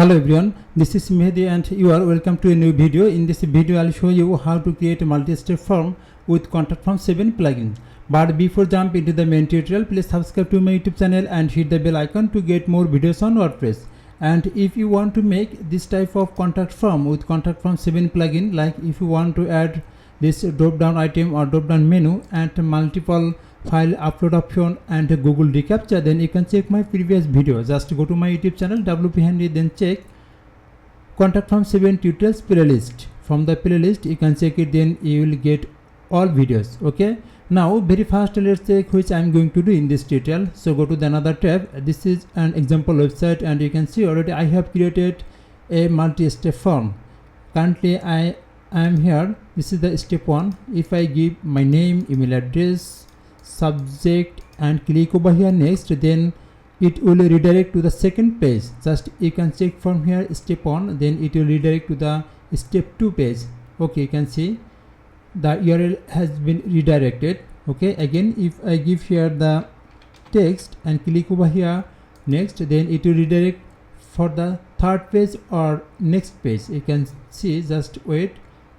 Hello everyone, this is Mehdi and you are welcome to a new video. In this video I'll show you how to create a multi-step form with contact form 7 plugin. But before jump into the main tutorial, please subscribe to my YouTube channel and hit the bell icon to get more videos on WordPress. And if you want to make this type of contact form with contact form 7 plugin, like if you want to add this drop down item or drop down menu and multiple file upload option and Google reCAPTCHA, then you can check my previous video. Just go to my YouTube channel WP Handy, then check contact form 7 tutorials playlist. From the playlist you can check it, then you will get all videos. Okay, now very fast let's check which I am going to do in this tutorial. So go to the another tab. This is an example website and you can see already I have created a multi-step form. Currently I am here. This is the step 1. If I give my name, email address, subject and click over here next, then it will redirect to the second page. Just you can check from here step 1, then it will redirect to the step 2 page. Okay, you can see the URL has been redirected. Okay, again if I give here the text and click over here next, then it will redirect for the third page or next page. You can see, just wait,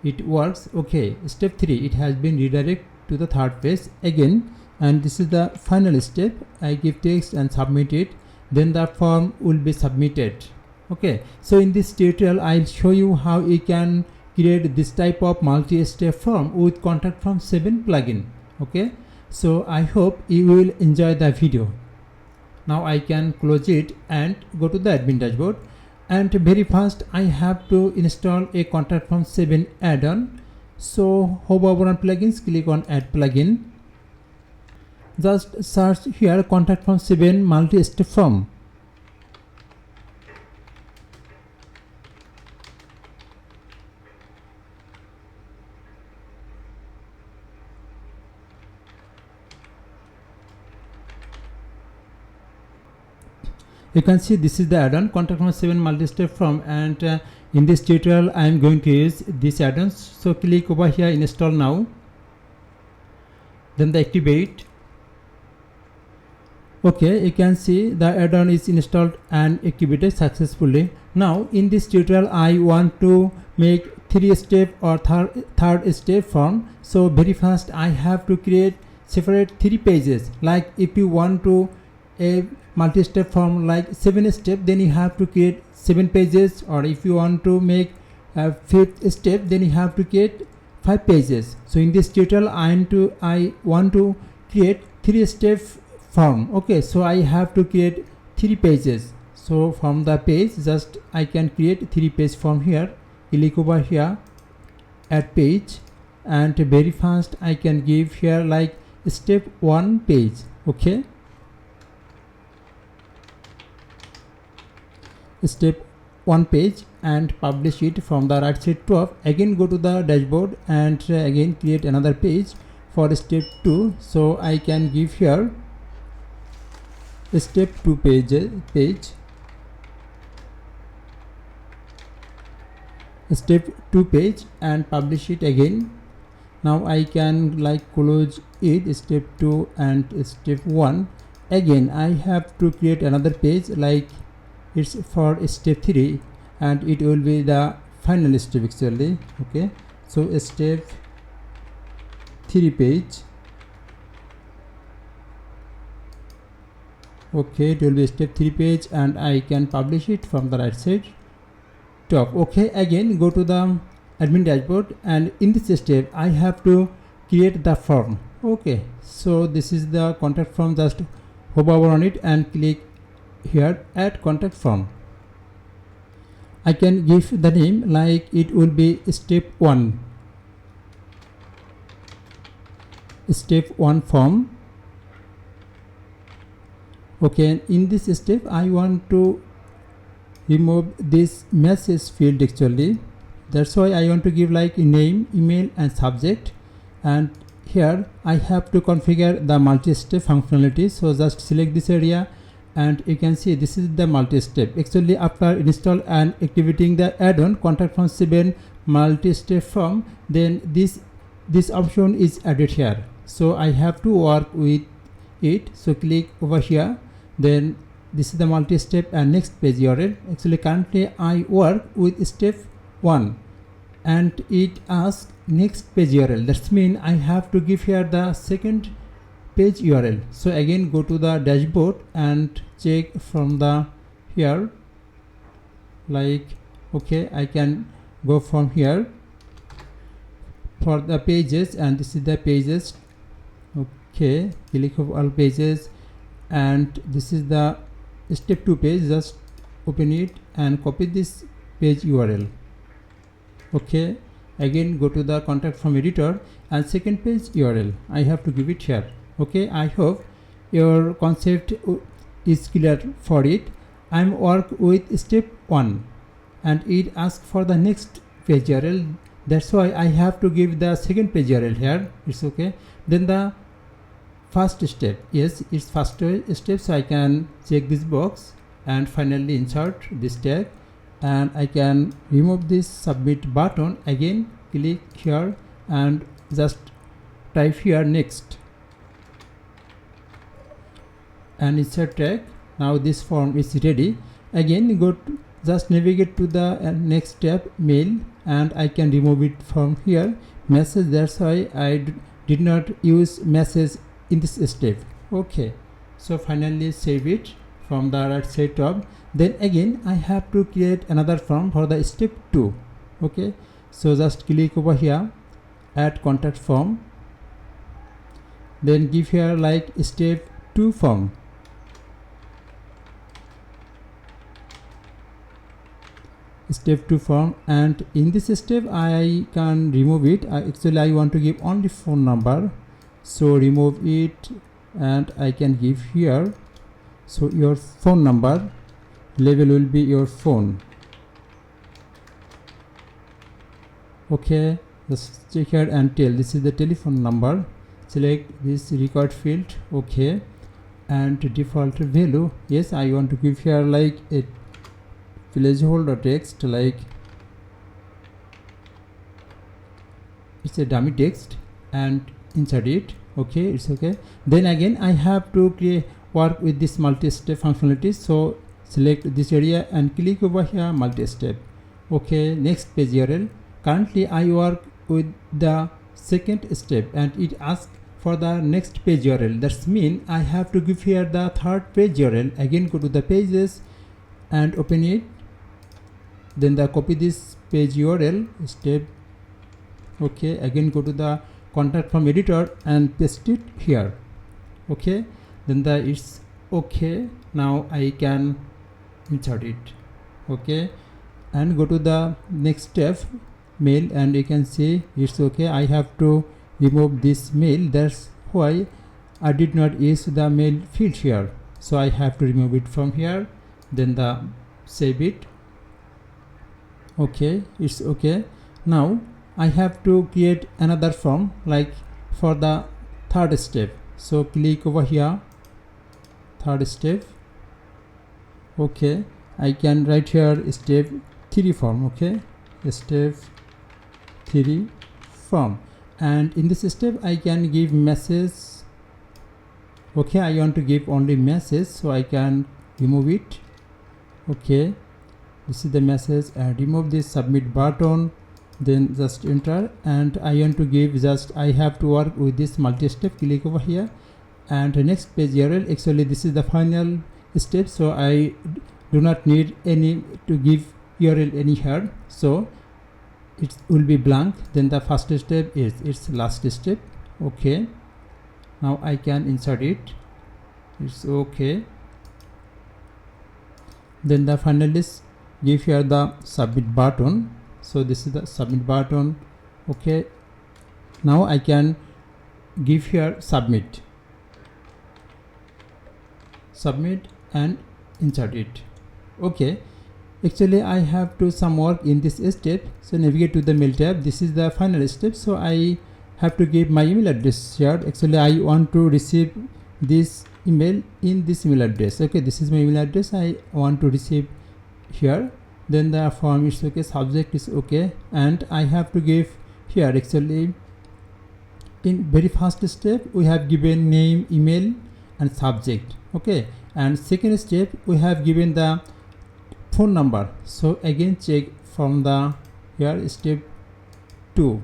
it works. Okay, step 3, it has been redirected to the third page again, and this is the final step. I give text and submit it, then the form will be submitted. Okay, so in this tutorial I'll show you how you can create this type of multi-step form with contact form 7 plugin. Okay, so I hope you will enjoy the video. Now I can close it and go to the admin dashboard, and very fast I have to install a contact form 7 add-on. So hover over on plugins, click on add plugin, just search here contact form 7 multi-step form. You can see this is the add-on contact form 7 multi-step form, and in this tutorial I am going to use this add-ons. So click over here install now, then the activate. Okay, you can see the add-on is installed and activated successfully. Now in this tutorial I want to make 3-step or third step form. So very fast I have to create separate 3 pages. Like if you want to a multi-step form like 7 step, then you have to create 7 pages, or if you want to make a 5th step, then you have to create 5 pages. So in this tutorial I want to create 3-step form. Okay, so I have to create 3 pages. So from the page, just I can create 3 page from here. Click over here add page, and very fast I can give here like step 1 page. Okay, step 1 page and publish it from the right side top. Again go to the dashboard and again create another page for step 2. So I can give here step 2 page, step 2 page and publish it again. Now I can like close it, step 2 and step 1. Again I have to create another page, like it's for step 3 and it will be the final step actually. Okay, so step 3 page. Okay, it will be step 3 page and I can publish it from the right side top. Okay, again go to the admin dashboard, and in this step I have to create the form. Okay, so this is the contact form. Just hover over on it and click here add contact form. I can give the name like it will be step 1, step 1 form. Okay, in this step I want to remove this message field actually. That's why I want to give like name, email and subject, and here I have to configure the multi-step functionality. So just select this area and you can see this is the multi-step. Actually after install and activating the add-on contact form 7 multi-step form, then this option is added here. So I have to work with it. So click over here, then this is the multi-step and next page URL. Actually currently I work with step 1 and it asks next page URL. That's mean I have to give here the second page URL. So again go to the dashboard and check from the here, like okay, I can go from here for the pages, and this is the pages. Okay, click of all pages, and this is the step 2 page. Just open it and copy this page URL. Okay, again go to the contact from editor and second page URL I have to give it here. Okay, I hope your concept is clear for it. I'm work with step 1 and it asks for the next page URL. That's why I have to give the second page URL here. It's okay. Then the first step, yes, it's first step, so I can check this box and finally insert this tag, and I can remove this submit button. Again click here and just type here next and insert tag. Now this form is ready. Again go to, just navigate to the next step, mail, and I can remove it from here, message. That's why I did not use message in this step. Okay, so finally save it from the right side tab. Then again I have to create another form for the step 2. Okay, so just click over here, add contact form, then give here like step 2 form. Step 2 form, and in this step I can remove it. Actually I want to give only phone number, so remove it, and I can give here, so your phone number label will be your phone. Okay, just check here and tell this is the telephone number. Select this record field. Okay, and default value, yes, I want to give here like a placeholder text, like it's a dummy text, and insert it. Okay, it's okay. Then again I have to work with this multi-step functionality, so select this area and click over here multi-step. Okay, next page URL. Currently I work with the second step and it asks for the next page URL. That's mean I have to give here the third page URL. Again go to the pages and open it, then the copy this page URL step. Okay, again go to the contact from editor and paste it here. Okay, then the it's okay. Now I can insert it. Okay, and go to the next step, mail, and you can see it's okay. I have to remove this mail. That's why I did not use the mail field here, so I have to remove it from here. Then the save it. Okay, it's okay. Now I have to create another form like for the third step, so click over here, third step. Okay, I can write here step 3 form. Okay, step 3 form, and in this step I can give message. Okay, I want to give only message, so I can remove it. Okay, this is the message, and remove this submit button, then just enter, and I want to give just I have to work with this multi-step. Click over here and the next page URL. Actually this is the final step, so I do not need any to give URL any here, so it will be blank. Then the first step is its last step. Okay, now I can insert it. It's okay. Then the final is give here the submit button, so this is the submit button. Okay, now I can give here submit and insert it. Okay, actually I have to some work in this step, so navigate to the mail tab. This is the final step, so I have to give my email address here. Actually I want to receive this email in this email address. Okay, this is my email address I want to receive here. Then the form is okay, subject is okay, and I have to give here. Actually in very first step we have given name, email, and subject. Okay, and second step we have given the phone number. So again check from the here step 2.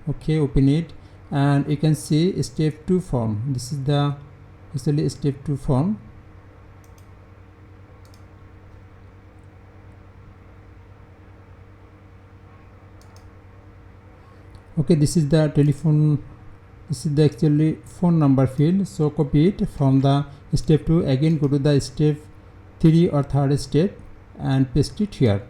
Okay, open it and you can see step 2 form. This is the actually step 2 form. Okay, this is the telephone, this is the actually phone number field. So copy it from the step 2, again go to the step 3 or third step and paste it here.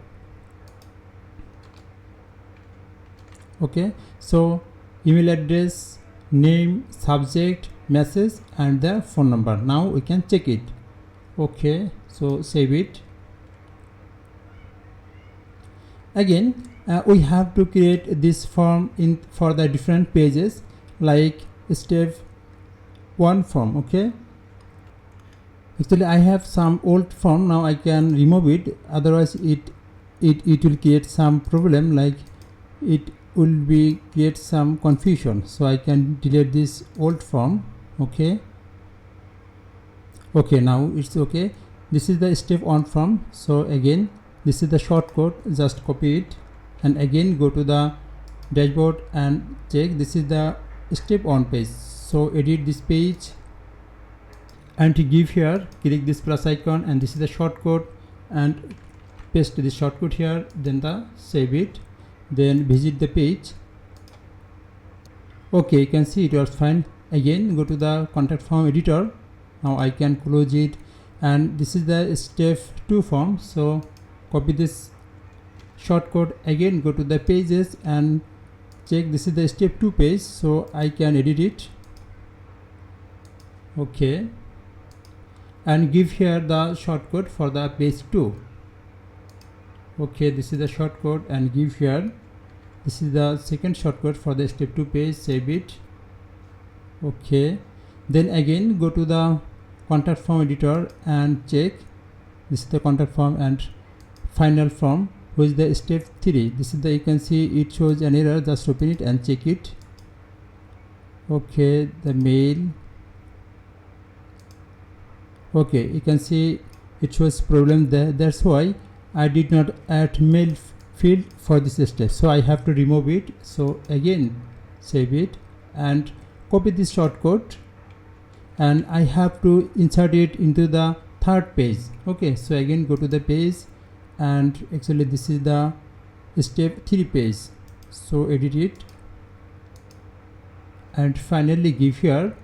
Okay, so email address, name, subject, message and the phone number. Now we can check it. Okay, so save it. Again we have to create this form in for the different pages, like step 1 form. Okay, actually I have some old form, now I can remove it, otherwise it will create some problem, like it will be create some confusion. So I can delete this old form. Okay, now it's okay. This is the step 1 form. So again this is the shortcode, just copy it and again go to the dashboard and check. This is the step 1 page. So edit this page and to give here, click this plus icon and this is the shortcode and paste the shortcode here, then the save it, then visit the page. Okay, you can see it was fine. Again go to the contact form editor. Now I can close it and this is the step 2 form. So copy this shortcode, again go to the pages and check. This is the step 2 page, so I can edit it. Okay, and give here the shortcode for the page 2. Okay, this is the shortcode and give here. This is the second shortcode for the step 2 page, save it. Okay, then again go to the contact form editor and check. This is the contact form and final form, which is the step 3. This is the, you can see it shows an error, just open it and check it. Okay, the mail. Okay, you can see it shows problem there, that's why I did not add mail field for this step, so I have to remove it. So again save it and copy this shortcode and I have to insert it into the third page. Okay, so again go to the page and actually this is the step 3 page, so edit it and finally give here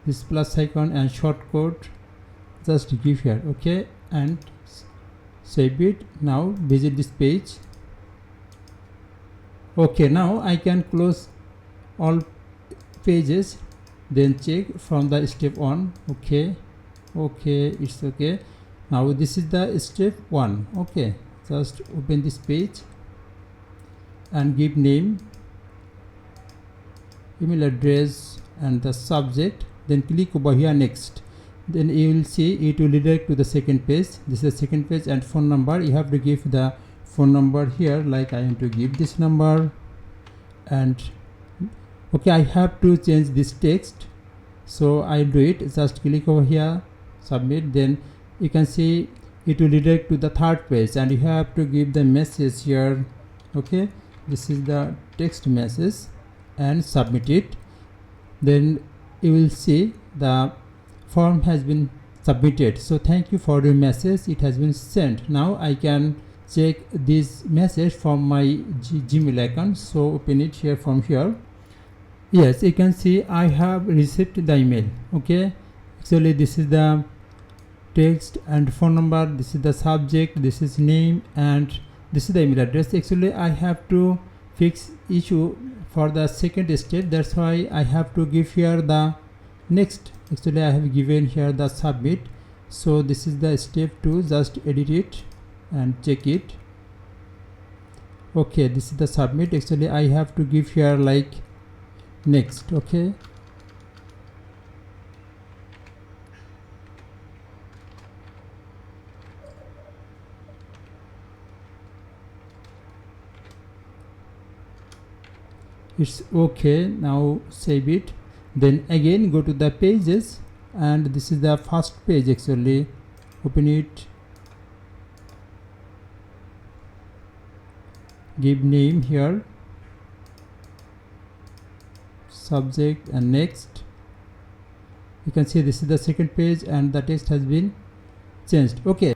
this plus icon and shortcode, just give here. Okay, and save it. Now visit this page. Okay, now I can close all pages, then check from the step 1. Okay, it's okay. Now this is the step 1. Okay, just open this page and give name, email address and the subject, then click over here next. Then you will see it will redirect to the second page. This is the second page and phone number. You have to give the phone number here, like I am to give this number. And okay, I have to change this text, so I'll do it. Just click over here, submit, then you can see it will redirect to the third page and you have to give the message here. Okay, this is the text message and submit it. Then you will see the form has been submitted. So thank you for your message, it has been sent. Now I can check this message from my Gmail account. So open it here from here. Yes, you can see I have received the email. Okay, actually this is the text and phone number, this is the subject, this is name and this is the email address. Actually I have to fix issue for the second step, that's why I have to give here the next. Actually I have given here the submit, so this is the step 2, just edit it and check it. Okay, this is the submit. Actually I have to give here like next. Okay, it's okay. Now save it Then again go to the pages, and this is the first page actually. Open it, give name here, subject, and next. You can see this is the second page and the text has been changed. Okay,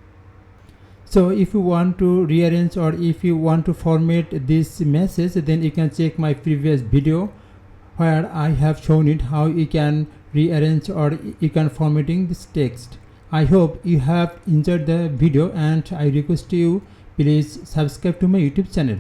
so if you want to rearrange or if you want to format this message, then you can check my previous video where I have shown it how you can rearrange or you can formatting this text. I hope you have enjoyed the video, and I request you please subscribe to my YouTube channel.